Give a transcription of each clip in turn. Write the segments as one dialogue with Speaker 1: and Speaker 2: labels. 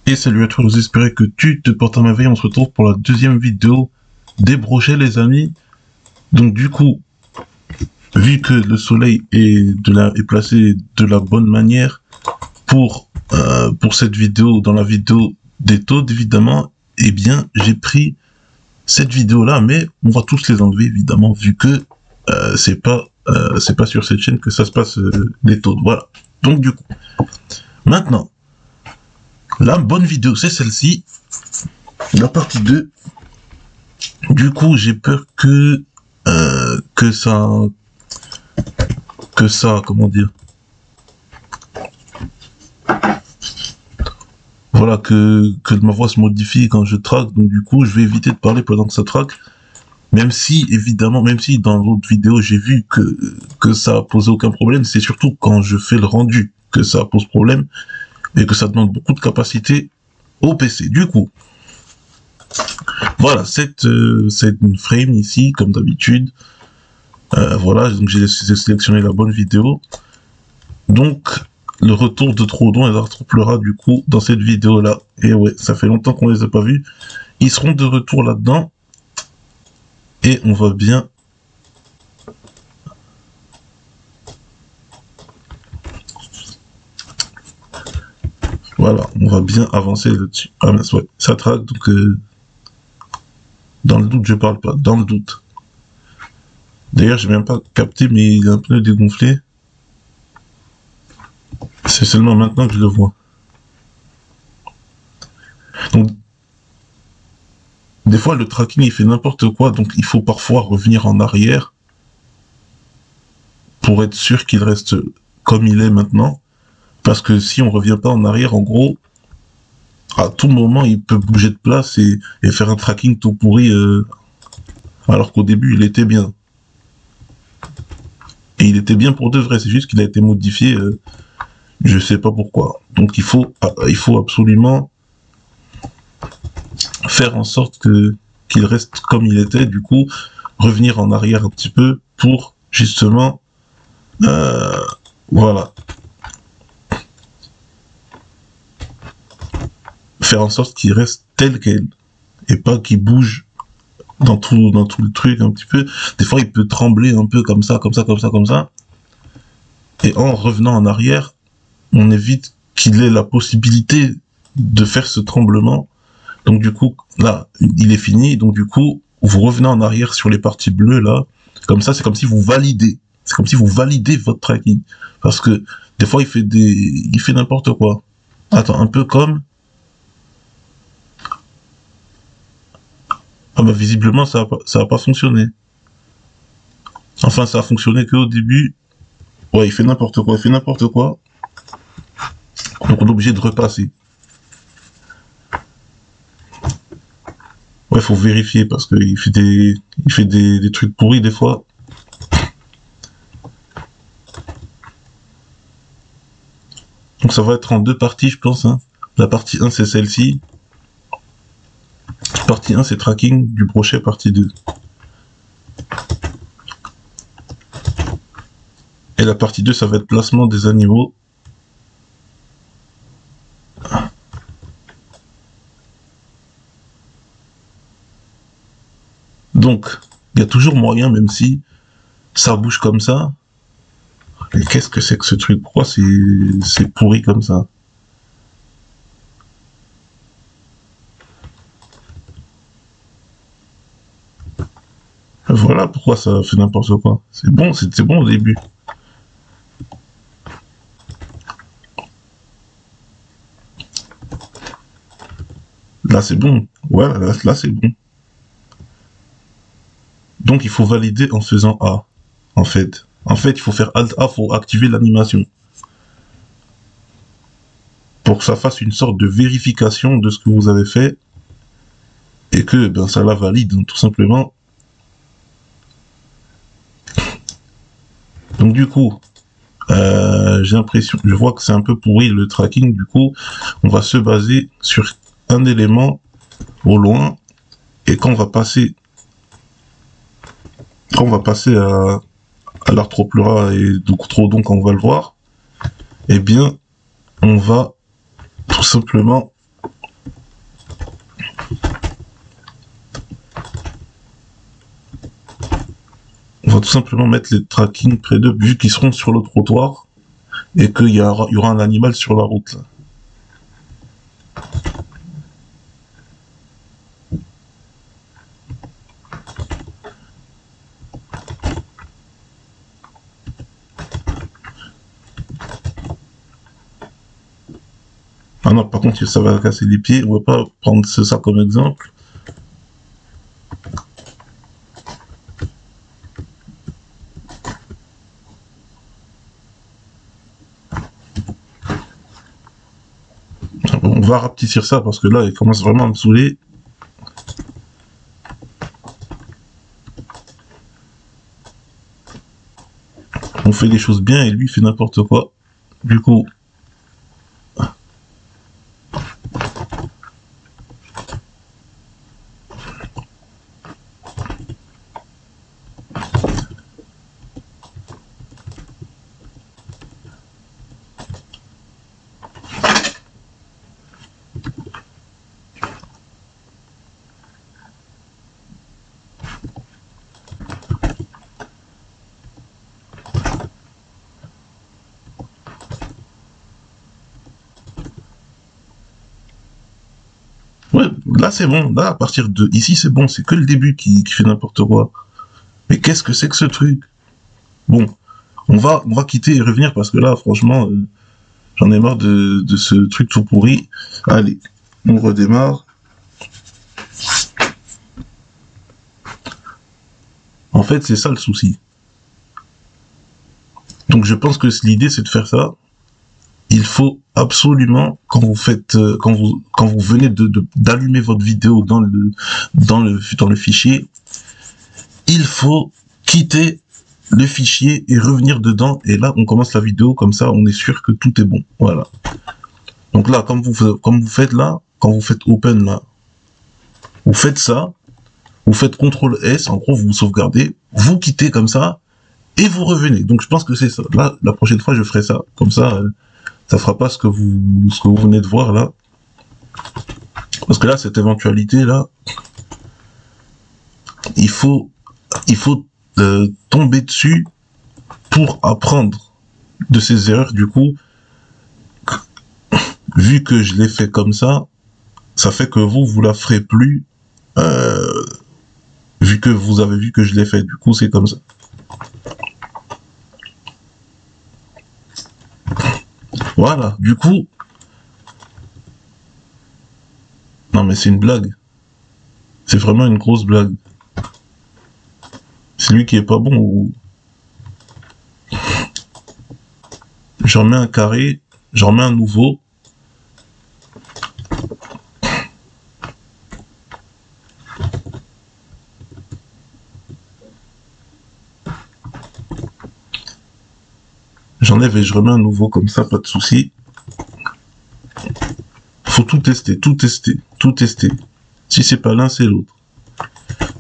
Speaker 1: Et salut à toi, j'espère que tu te portes à merveille. On se retrouve pour la deuxième vidéo des brochets, les amis. Donc du coup, vu que le soleil est placé de la bonne manière pour cette vidéo, dans la vidéo des taux, évidemment, eh bien, j'ai pris cette vidéo-là, mais on va tous les enlever, évidemment, vu que c'est pas sur cette chaîne que ça se passe, les taux. Voilà. Donc du coup, maintenant, la bonne vidéo, c'est celle-ci, la partie 2. Du coup, j'ai peur que ça, comment dire, voilà, que ma voix se modifie quand je traque. Donc du coup, je vais éviter de parler pendant que ça traque. Même si, évidemment, même si dans l'autre vidéo, j'ai vu que ça a posé aucun problème, c'est surtout quand je fais le rendu que ça pose problème et que ça demande beaucoup de capacité au PC. Du coup, voilà, c'est une frame ici, comme d'habitude. Voilà, donc j'ai sélectionné la bonne vidéo. Donc, le retour de Troodon, elle retrouvera du coup dans cette vidéo-là. Et ouais, ça fait longtemps qu'on les a pas vus. Ils seront de retour là-dedans. Et on va bien... Voilà, on va bien avancer là-dessus. Ah mince, ouais, ça traque, donc... dans le doute, je parle pas. Dans le doute. D'ailleurs, j'ai même pas capté, mais il est un peu dégonflé. C'est seulement maintenant que je le vois. Donc, des fois, le tracking, il fait n'importe quoi, donc il faut parfois revenir en arrière pour être sûr qu'il reste comme il est maintenant. Parce que si on revient pas en arrière, en gros, à tout moment, il peut bouger de place et faire un tracking tout pourri, alors qu'au début, il était bien. Et il était bien pour de vrai, c'est juste qu'il a été modifié, je sais pas pourquoi. Donc il faut absolument faire en sorte qu'il reste comme il était, du coup, revenir en arrière un petit peu pour, justement, voilà. Faire en sorte qu'il reste tel quel, et pas qu'il bouge dans tout le truc un petit peu. Des fois, il peut trembler un peu comme ça, comme ça, comme ça, comme ça. Et en revenant en arrière, on évite qu'il ait la possibilité de faire ce tremblement. Donc du coup, là, il est fini. Donc du coup, vous revenez en arrière sur les parties bleues, là. Comme ça, c'est comme si vous validez. C'est comme si vous validez votre tracking. Parce que des fois, il fait n'importe quoi. Attends, un peu comme... Ah bah visiblement, ça a pas fonctionné. Enfin, ça a fonctionné qu'au début. Ouais, il fait n'importe quoi, il fait n'importe quoi. Donc on est obligé de repasser. Ouais, faut vérifier parce qu'il fait des trucs pourris des fois. Donc ça va être en deux parties, je pense. Hein. La partie 1, c'est celle-ci. Partie 1, c'est tracking du brochet, partie 2. Et la partie 2, ça va être placement des animaux. Donc, il y a toujours moyen, même si ça bouge comme ça. Et qu'est-ce que c'est que ce truc? Pourquoi c'est pourri comme ça? Voilà pourquoi ça fait n'importe quoi. C'est bon, c'était bon au début. Là, c'est bon. Voilà, là c'est bon. Donc, il faut valider en faisant A, en fait. En fait, il faut faire Alt A pour activer l'animation. Pour que ça fasse une sorte de vérification de ce que vous avez fait. Et que ben, ça la valide, tout simplement. Donc, du coup, j'ai l'impression, je vois que c'est un peu pourri le tracking. Du coup, on va se baser sur un élément au loin. Et quand on va passer à l'arthropleura et donc Troodon quand on va le voir, eh bien, on va tout simplement va tout simplement mettre les tracking près d'eux, vu qu'ils seront sur le trottoir, et qu'il y aura un animal sur la route, là. Ah non, par contre, ça va casser les pieds. On va pas prendre ça comme exemple. On va rapetisser ça parce que là, il commence vraiment à me saouler. On fait les choses bien et lui fait n'importe quoi. Du coup, ouais, là c'est bon. Là, à partir de ici, c'est bon. C'est que le début qui fait n'importe quoi. Mais qu'est-ce que c'est que ce truc? Bon, on va quitter et revenir parce que là, franchement, j'en ai marre de ce truc tout pourri. Allez, on redémarre. En fait, c'est ça le souci. Donc je pense que l'idée, c'est de faire ça. Il faut absolument, quand vous faites, quand vous venez d'allumer votre vidéo dans le fichier, il faut quitter le fichier et revenir dedans. Et là, on commence la vidéo comme ça, on est sûr que tout est bon. Voilà. Donc là, comme vous faites là, quand vous faites open là, vous faites ça, vous faites CTRL S, en gros, vous sauvegardez, vous quittez comme ça, et vous revenez. Donc je pense que c'est ça. Là, la prochaine fois, je ferai ça. Comme ça, ça fera pas ce que vous venez de voir là. Parce que là, cette éventualité là, il faut tomber dessus pour apprendre de ces erreurs. Du coup, vu que je l'ai fait comme ça fait que vous la ferez plus, vu que vous avez vu que je l'ai fait. Du coup, c'est comme ça. Voilà. Du coup, non mais c'est une blague. C'est vraiment une grosse blague. C'est lui qui est pas bon ou... J'en mets un carré, j'en mets un nouveau. J'enlève et je remets un nouveau comme ça, pas de souci. Faut tout tester, tout tester, tout tester. Si c'est pas l'un, c'est l'autre.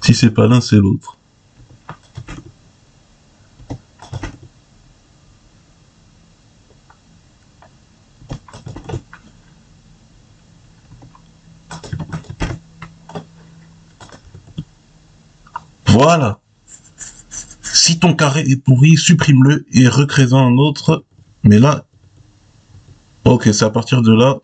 Speaker 1: Si c'est pas l'un, c'est l'autre. Voilà. Si ton carré est pourri, supprime-le et recrée-en un autre. Mais là, ok, c'est à partir de là.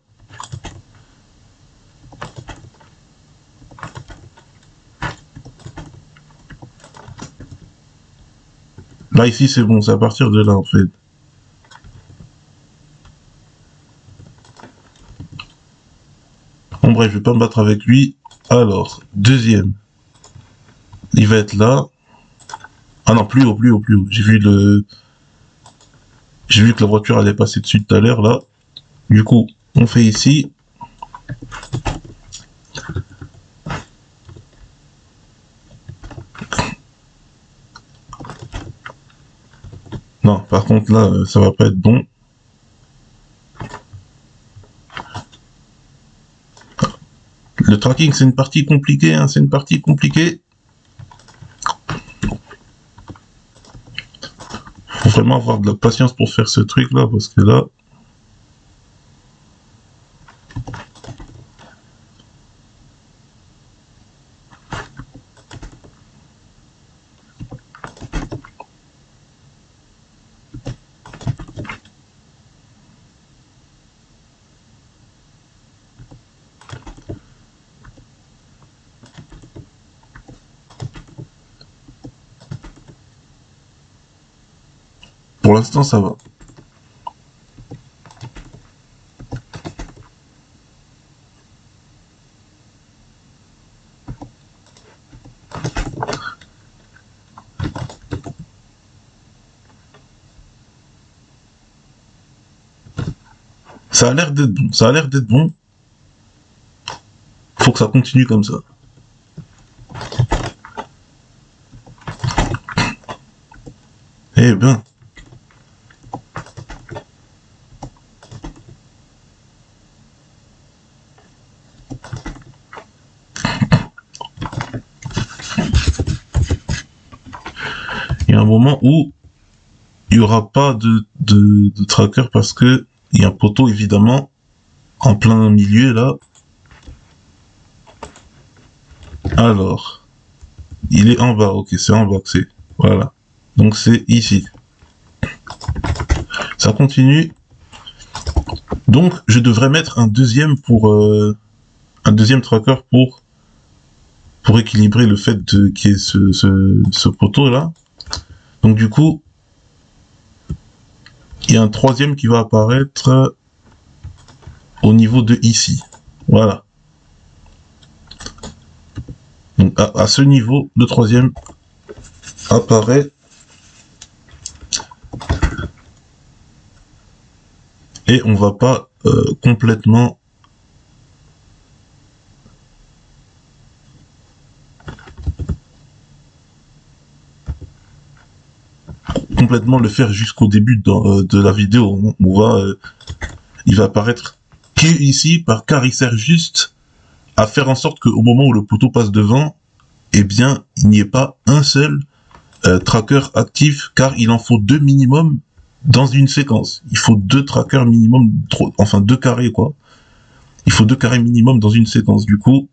Speaker 1: Là, ici, c'est bon, c'est à partir de là, en fait. Bon, bref, je vais pas me battre avec lui. Alors, deuxième. Il va être là. Ah non, plus haut, plus haut, plus haut. J'ai vu que la voiture allait passer dessus tout à l'heure, là. Du coup, on fait ici. Non, par contre, là, ça va pas être bon. Le tracking, c'est une partie compliquée, hein, c'est une partie compliquée. Faut vraiment avoir de la patience pour faire ce truc-là, parce que là... Pour l'instant, ça va. Ça a l'air d'être bon. Ça a l'air d'être bon. Faut que ça continue comme ça. Eh ben. Il y a un moment où il n'y aura pas de tracker parce que il y a un poteau évidemment en plein milieu là. Alors, il est en bas, ok, c'est en bas que c'est. Voilà. Donc c'est ici. Ça continue. Donc je devrais mettre un deuxième un deuxième tracker pour équilibrer le fait qu'il y ait ce poteau là. Donc du coup, il y a un troisième qui va apparaître au niveau de ici. Voilà. Donc à ce niveau, le troisième apparaît. Et on va pas complètement le faire jusqu'au début de la vidéo. Il va apparaître ici car il sert juste à faire en sorte qu'au moment où le poteau passe devant, eh bien, il n'y ait pas un seul tracker actif, car il en faut 2 minimum dans une séquence. Il faut 2 trackers minimum, enfin 2 carrés quoi. Il faut 2 carrés minimum dans une séquence. Du coup,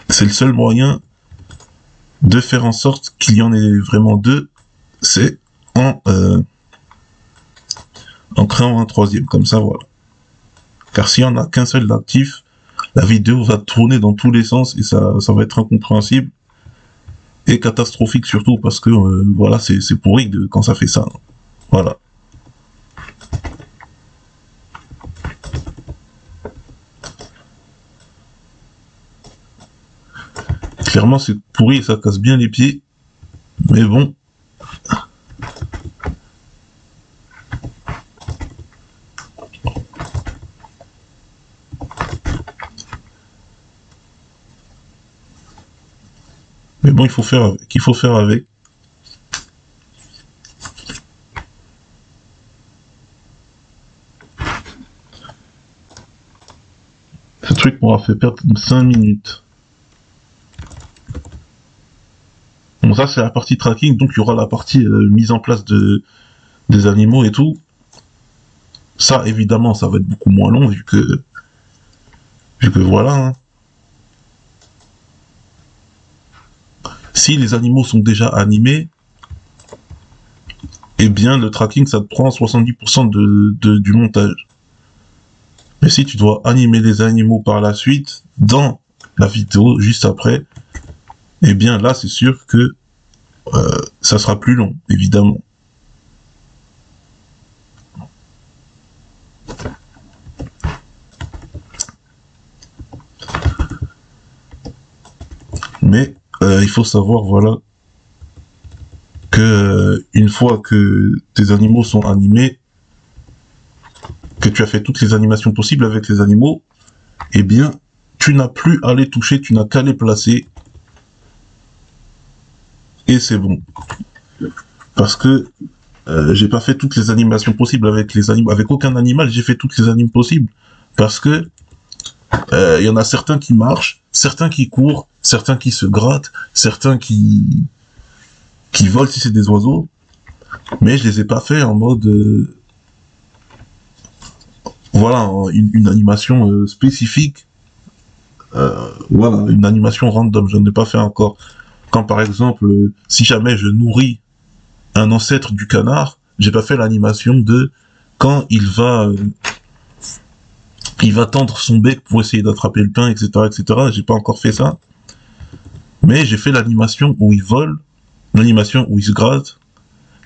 Speaker 1: c'est le seul moyen de faire en sorte qu'il y en ait vraiment 2, c'est en créant un troisième, comme ça, voilà. Car s'il n'y en a qu'un seul d'actif, la vidéo va tourner dans tous les sens et ça va être incompréhensible et catastrophique surtout parce que voilà, c'est pourri quand ça fait ça. Voilà. Clairement, c'est pourri et ça casse bien les pieds. Mais bon. Mais bon, il faut faire avec. Ce truc m'aura fait perdre 5 minutes. Bon, ça, c'est la partie tracking, donc il y aura la partie mise en place des animaux et tout. Ça, évidemment, ça va être beaucoup moins long, vu que voilà, hein. Si les animaux sont déjà animés, eh bien, le tracking, ça te prend 70% du montage. Mais si tu dois animer les animaux par la suite, dans la vidéo, juste après, eh bien, là, c'est sûr que ça sera plus long, évidemment. Mais il faut savoir, voilà, que une fois que tes animaux sont animés, que tu as fait toutes les animations possibles avec les animaux, eh bien, tu n'as plus à les toucher, tu n'as qu'à les placer. Et c'est bon. Parce que j'ai pas fait toutes les animations possibles avec les animaux. Avec aucun animal, j'ai fait toutes les animations possibles. Parce que il y en a certains qui marchent, certains qui courent, certains qui se grattent, certains qui volent si c'est des oiseaux. Mais je les ai pas fait en mode... voilà, une animation spécifique. Voilà, une animation random, je ne l'ai pas fait encore. Quand par exemple, si jamais je nourris un ancêtre du canard, j'ai pas fait l'animation de quand il va tendre son bec pour essayer d'attraper le pain, etc., etc. J'ai pas encore fait ça. Mais j'ai fait l'animation où il vole, l'animation où il se gratte,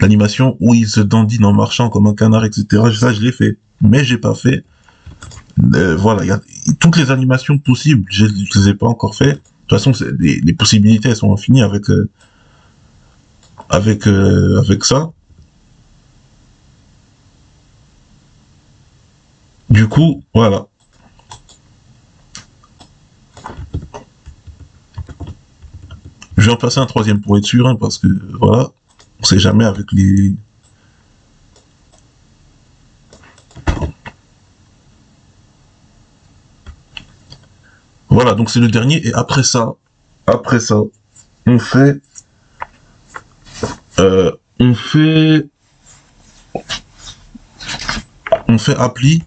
Speaker 1: l'animation où il se dandine en marchant comme un canard, etc. Ça, je l'ai fait. Mais j'ai pas fait. Voilà, il y a toutes les animations possibles, je les ai pas encore fait. De toute façon, les possibilités, elles sont infinies avec ça. Du coup, voilà. Je vais en passer un troisième pour être sûr, hein, parce que, voilà, on sait jamais avec les... Voilà, donc c'est le dernier, et après ça, on fait... on fait... On fait appli.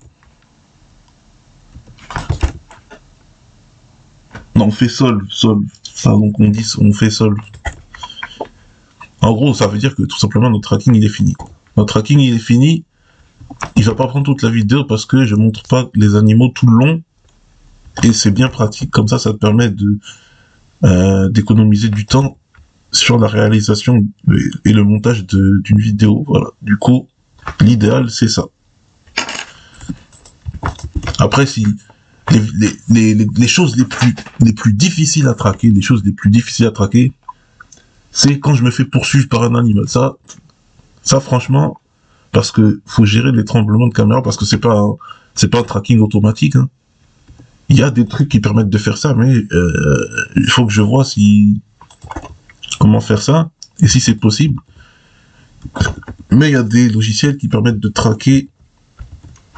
Speaker 1: Non, on fait solve. Ça, donc on fait solve. En gros, ça veut dire que tout simplement notre tracking il est fini, quoi. Notre tracking il est fini. Il va pas prendre toute la vidéo parce que je montre pas les animaux tout le long. Et c'est bien pratique, comme ça te permet de d'économiser du temps sur la réalisation et le montage d'une vidéo. Voilà. Du coup, l'idéal c'est ça. Après, si les choses les plus difficiles à traquer, c'est quand je me fais poursuivre par un animal. Ça franchement, parce que faut gérer les tremblements de caméra, parce que c'est pas un tracking automatique, hein. Il y a des trucs qui permettent de faire ça, mais il faut que je vois comment faire ça, et si c'est possible. Mais il y a des logiciels qui permettent de traquer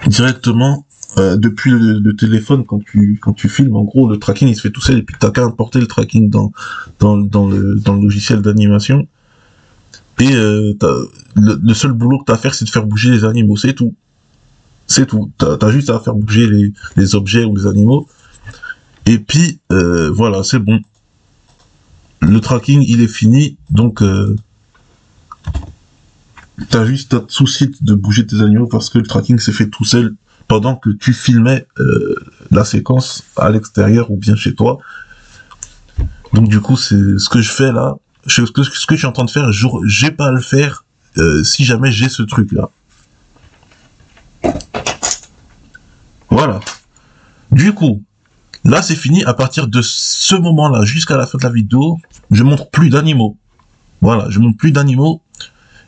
Speaker 1: directement depuis le téléphone quand tu filmes. En gros, le tracking il se fait tout seul, et puis t'as qu'à importer le tracking dans le logiciel d'animation. Et le seul boulot que t'as à faire, c'est de faire bouger les animaux, c'est tout. C'est tout. T'as juste à faire bouger les objets ou les animaux. Et puis, voilà, c'est bon. Le tracking, il est fini. Donc, t'as juste à te soucier de bouger tes animaux parce que le tracking s'est fait tout seul pendant que tu filmais la séquence à l'extérieur ou bien chez toi. Donc, du coup, c'est ce que je fais là. Ce que je suis en train de faire, j'ai pas à le faire si jamais j'ai ce truc-là. Voilà. Du coup, là c'est fini. À partir de ce moment-là, jusqu'à la fin de la vidéo, je montre plus d'animaux. Voilà, je montre plus d'animaux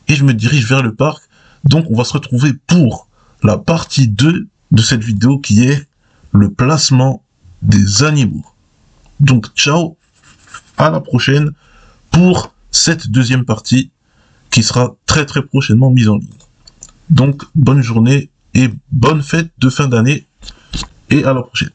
Speaker 1: et je me dirige vers le parc. Donc on va se retrouver pour la partie 2 de cette vidéo qui est le placement des animaux. Donc ciao, à la prochaine pour cette deuxième partie qui sera très très prochainement mise en ligne. Donc bonne journée et bonne fête de fin d'année. Et à la prochaine.